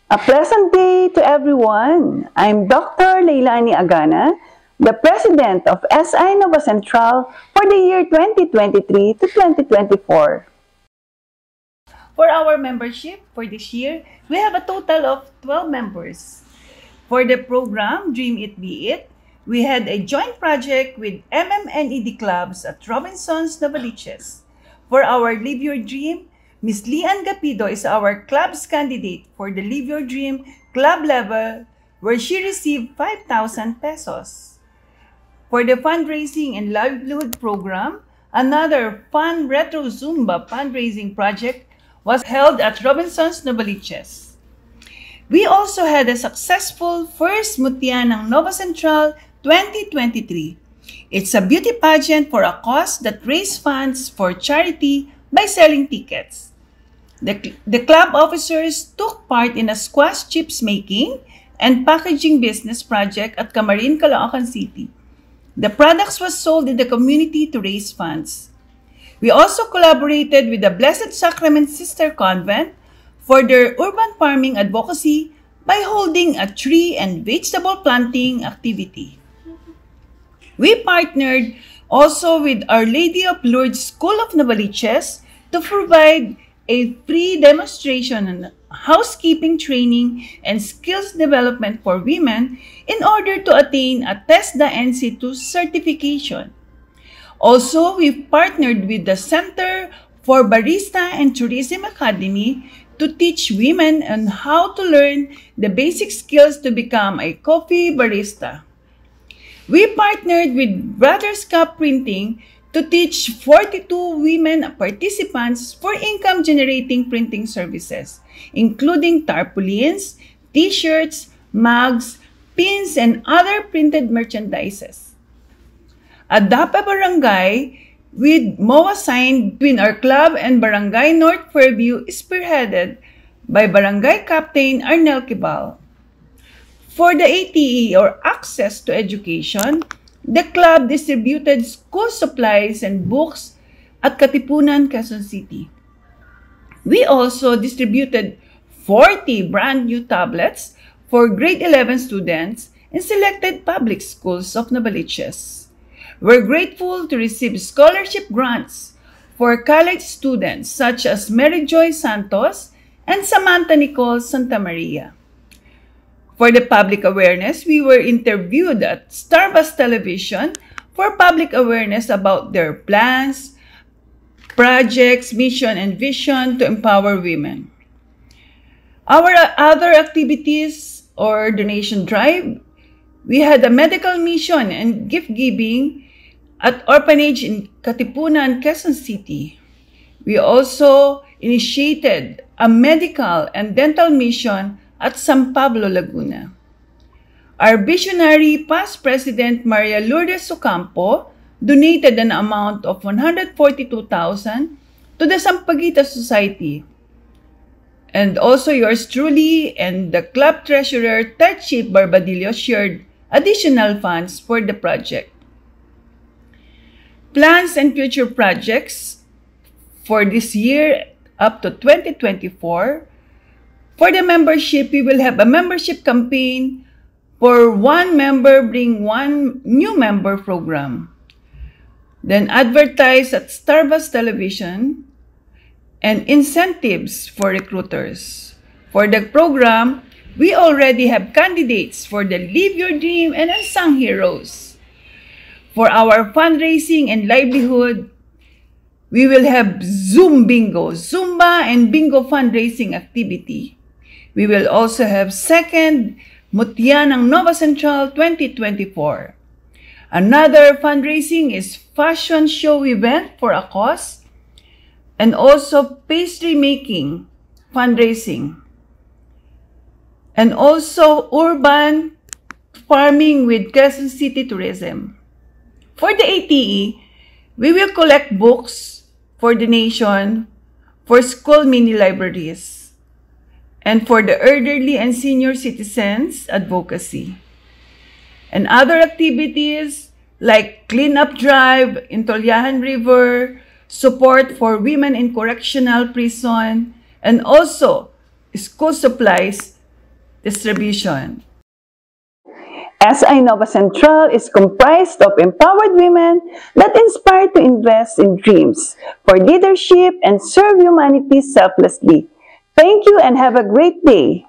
A pleasant day to everyone. I'm Dr. Leilani Agana, the President of SI Nova Central for the year 2023 to 2024. For our membership for this year, we have a total of 12 members. For the program Dream It Be It, we had a joint project with MMNED clubs at Robinson's Novaliches. For our Live Your Dream, Ms. Lian Gapido is our club's candidate for the Live Your Dream club level where she received 5,000 pesos. For the fundraising and livelihood program, another fun retro Zumba fundraising project was held at Robinson's Novaliches. We also had a successful first Mutya ng Nova Central 2023. It's a beauty pageant for a cause that raised funds for charity by selling tickets. The club officers took part in a squash chips making and packaging business project at Camarin, Caloocan City. The products were sold in the community to raise funds. We also collaborated with the Blessed Sacrament Sister Convent for their urban farming advocacy by holding a tree and vegetable planting activity. We partnered also with Our Lady of Lourdes School of Novaliches to provide a free demonstration on housekeeping training and skills development for women in order to attain a TESDA NC2 certification. Also, we partnered with the Center for Barista and Tourism Academy to teach women on how to learn the basic skills to become a coffee barista. We partnered with Brothers Cup Printing to teach 42 women participants for income-generating printing services, including tarpaulins, t-shirts, mugs, pins, and other printed merchandises. Adopt a Barangay with MOA sign between our club and Barangay North Fairview is spearheaded by Barangay Captain Arnel Kibal. For the ATE or Access to Education, the club distributed school supplies and books at Katipunan, Quezon City. We also distributed 40 brand new tablets for grade 11 students in selected public schools of Novaliches. We're grateful to receive scholarship grants for college students such as Mary Joy Santos and Samantha Nicole Santa Maria. For the public awareness, we were interviewed at Starbus Television for public awareness about their plans, projects, mission, and vision to empower women. Our other activities or donation drive, we had a medical mission and gift giving at orphanage in Katipunan, Quezon City. We also initiated a medical and dental mission at San Pablo, Laguna. Our visionary past President Maria Lourdes Ocampo donated an amount of 142,000 to the Sampaguita Society. And also yours truly and the club treasurer Ted Chief Barbadillo shared additional funds for the project. Plans and future projects for this year up to 2024. For the membership, we will have a membership campaign for one member bring one new member program. Then advertise at Starbus Television and incentives for recruiters. For the program, we already have candidates for the Live Your Dream and Unsung Heroes. For our fundraising and livelihood, we will have Zoom Bingo, Zumba and Bingo fundraising activity. We will also have second Mutya ng Nova Central 2024. Another fundraising is fashion show event for a cause and also pastry making fundraising. And also urban farming with Quezon City Tourism. For the ATE, we will collect books for donation for school mini libraries. And for the elderly and senior citizens advocacy. And other activities like cleanup drive in Tolyahan River, support for women in correctional prison, and also school supplies distribution. SI Nova Central is comprised of empowered women that inspire to invest in dreams for leadership and serve humanity selflessly. Thank you and have a great day.